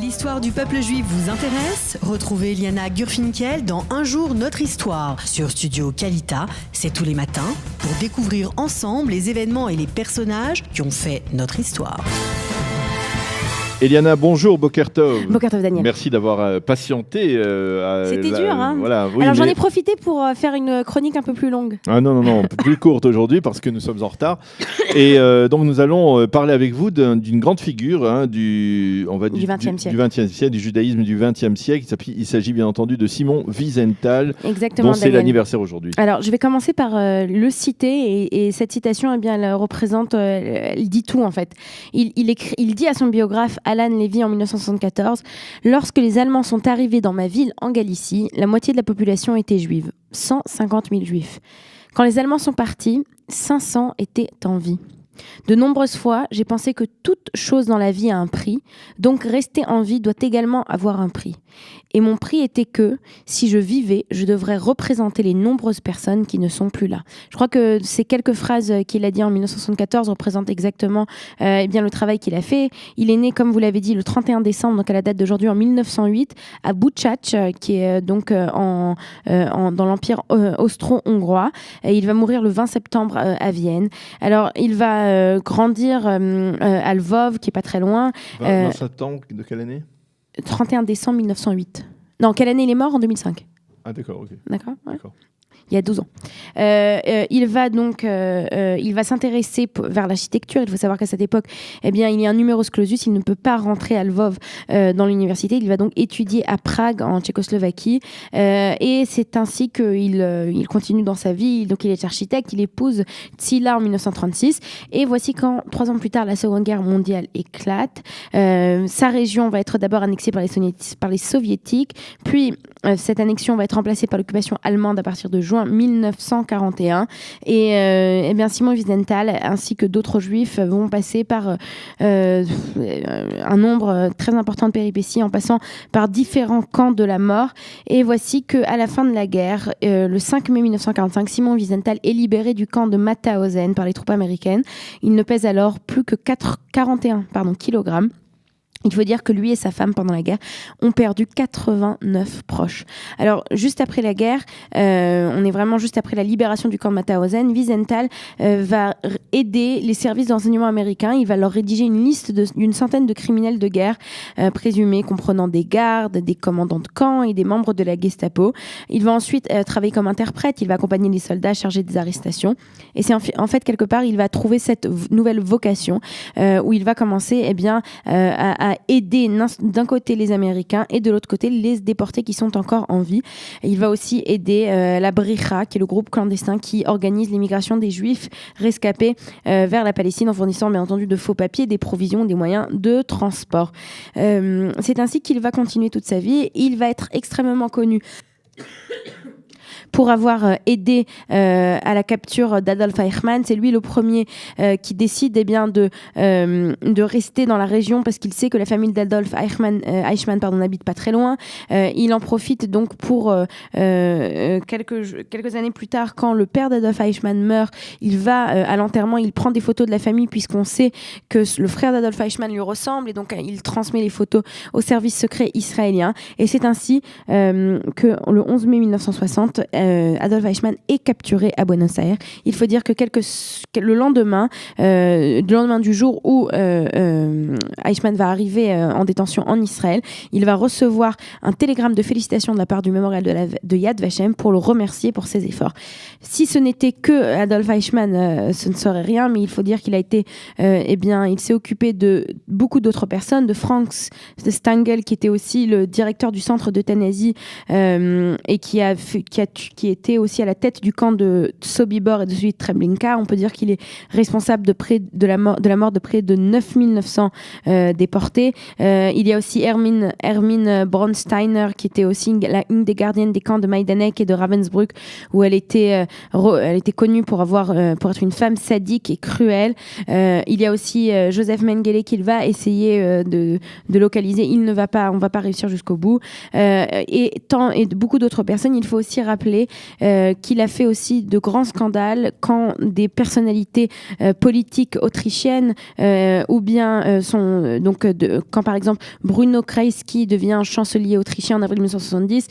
L'histoire du peuple juif vous intéresse ? Retrouvez Liana Gurfinkel dans Un jour notre histoire sur Studio Kalita. C'est tous les matins pour découvrir ensemble les événements et les personnages qui ont fait notre histoire. Eliana, bonjour, Boker Tov. Boker Tov, Daniel. Merci d'avoir patienté. C'était dur, hein. Voilà, oui, alors j'en ai profité pour faire une chronique un peu plus longue. Ah non, plus courte aujourd'hui parce que nous sommes en retard. Et donc nous allons parler avec vous d'une grande figure du XXe siècle. Du XXe siècle, du judaïsme du XXe siècle. Il s'agit bien entendu de Simon Wiesenthal, dont c'est l'anniversaire aujourd'hui. Alors je vais commencer par le citer et cette citation, eh bien, elle représente, elle dit tout en fait. Il dit à son biographe Alan Levy en 1974 « Lorsque les Allemands sont arrivés dans ma ville en Galicie, la moitié de la population était juive, 150 000 juifs. Quand les Allemands sont partis, 500 étaient en vie. De nombreuses fois, j'ai pensé que toute chose dans la vie a un prix, donc rester en vie doit également avoir un prix. Et mon prix était que, si je vivais, je devrais représenter les nombreuses personnes qui ne sont plus là. » Je crois que ces quelques phrases qu'il a dit en 1974 représentent exactement bien le travail qu'il a fait. Il est né, comme vous l'avez dit, le 31 décembre, donc à la date d'aujourd'hui, en 1908, à Bucsac, qui est donc dans l'Empire austro-hongrois. Et il va mourir le 20 septembre à Vienne. Alors, il va grandir à Lvov, qui est pas très loin. 20 septembre de quelle année ? 31 décembre 1908. Non, quelle année il est mort ? En 2005. Ah d'accord, ok. D'accord, ouais. D'accord. Il y a 12 ans. Il va s'intéresser vers l'architecture. Il faut savoir qu'à cette époque, eh bien, il y a un numerus clausus. Il ne peut pas rentrer à Lvov dans l'université. Il va donc étudier à Prague, en Tchécoslovaquie. Et c'est ainsi qu'il continue dans sa vie. Donc, il est architecte. Il épouse Tsila en 1936. Et voici quand, 3 ans plus tard, la Seconde Guerre mondiale éclate. Sa région va être d'abord annexée par les Soviétiques. Puis, cette annexion va être remplacée par l'occupation allemande à partir de juin 1941 et bien Simon Wiesenthal ainsi que d'autres juifs vont passer par un nombre très important de péripéties en passant par différents camps de la mort et voici qu'à la fin de la guerre le 5 mai 1945 Simon Wiesenthal est libéré du camp de Mauthausen par les troupes américaines. Il ne pèse alors plus que 41 kilogrammes. Il faut dire que lui et sa femme, pendant la guerre, ont perdu 89 proches. Alors, juste après la guerre, on est vraiment juste après la libération du camp de Mauthausen, Wiesenthal va aider les services d'enseignement américains. Il va leur rédiger une liste d'une centaine de criminels de guerre présumés, comprenant des gardes, des commandants de camp et des membres de la Gestapo. Il va ensuite travailler comme interprète. Il va accompagner les soldats chargés des arrestations. Et c'est en fait, quelque part, il va trouver cette nouvelle vocation où il va commencer à aider d'un côté les Américains et de l'autre côté les déportés qui sont encore en vie. Et il va aussi aider la Bricha, qui est le groupe clandestin qui organise l'immigration des Juifs rescapés vers la Palestine en fournissant bien entendu de faux papiers, des provisions, des moyens de transport. C'est ainsi qu'il va continuer toute sa vie. Il va être extrêmement connu pour avoir aidé à la capture d'Adolf Eichmann. C'est lui le premier qui décide de rester dans la région parce qu'il sait que la famille d'Adolf Eichmann n'habite pas très loin. Il en profite donc pour quelques années plus tard, quand le père d'Adolf Eichmann meurt, il va à l'enterrement, il prend des photos de la famille puisqu'on sait que le frère d'Adolf Eichmann lui ressemble et donc il transmet les photos au service secret israélien. Et c'est ainsi que le 11 mai 1960, Adolf Eichmann est capturé à Buenos Aires. Il faut dire que le lendemain du jour où Eichmann va arriver en détention en Israël, il va recevoir un télégramme de félicitations de la part du mémorial de Yad Vashem pour le remercier pour ses efforts. Si ce n'était que Adolf Eichmann, ce ne serait rien, mais il faut dire qu'il a été, il s'est occupé de beaucoup d'autres personnes, de Franz Stangl, qui était aussi le directeur du centre d'euthanasie et qui était aussi à la tête du camp de Sobibor et de celui de Treblinka. On peut dire qu'il est responsable de la mort de près de 9900 déportés. Il y a aussi Hermine Bronsteiner, qui était aussi une des gardiennes des camps de Majdanek et de Ravensbrück, où elle était connue pour être une femme sadique et cruelle. Il y a aussi Joseph Mengele qu'il va essayer de localiser. On va pas réussir jusqu'au bout. Et beaucoup d'autres personnes. Il faut aussi rappeler parler, qu'il a fait aussi de grands scandales quand des personnalités politiques autrichiennes ou bien quand par exemple Bruno Kreisky devient chancelier autrichien en avril 1970,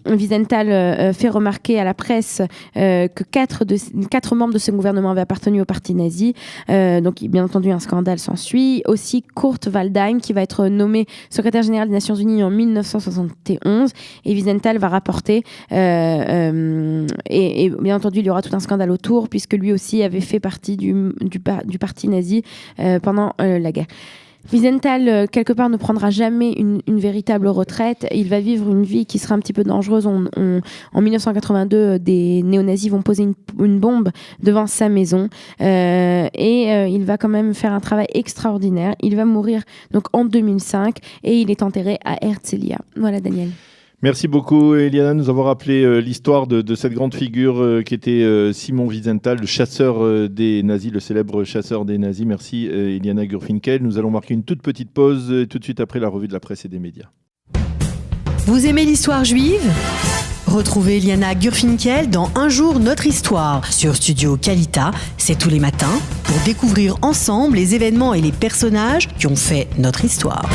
Wiesenthal fait remarquer à la presse que 4 membres de ce gouvernement avaient appartenu au parti nazi. Donc bien entendu un scandale s'ensuit. Aussi Kurt Waldheim qui va être nommé secrétaire général des Nations Unies en 1971 et Wiesenthal va rapporter et bien entendu il y aura tout un scandale autour puisque lui aussi avait fait partie du parti nazi pendant la guerre. Wiesenthal, quelque part, ne prendra jamais une véritable retraite. Il va vivre une vie qui sera un petit peu dangereuse. En 1982, des néo-nazis vont poser une bombe devant sa maison il va quand même faire un travail extraordinaire. Il va mourir donc en 2005 et il est enterré à Herzliya. Voilà, Daniel. Merci beaucoup, Eliana, de nous avoir rappelé l'histoire de cette grande figure qui était Simon Wiesenthal, le chasseur des nazis, le célèbre chasseur des nazis. Merci, Eliana Gurfinkel. Nous allons marquer une toute petite pause tout de suite après la revue de la presse et des médias. Vous aimez l'histoire juive ? Retrouvez Eliana Gurfinkel dans Un jour notre histoire sur Studio Kalita. C'est tous les matins pour découvrir ensemble les événements et les personnages qui ont fait notre histoire.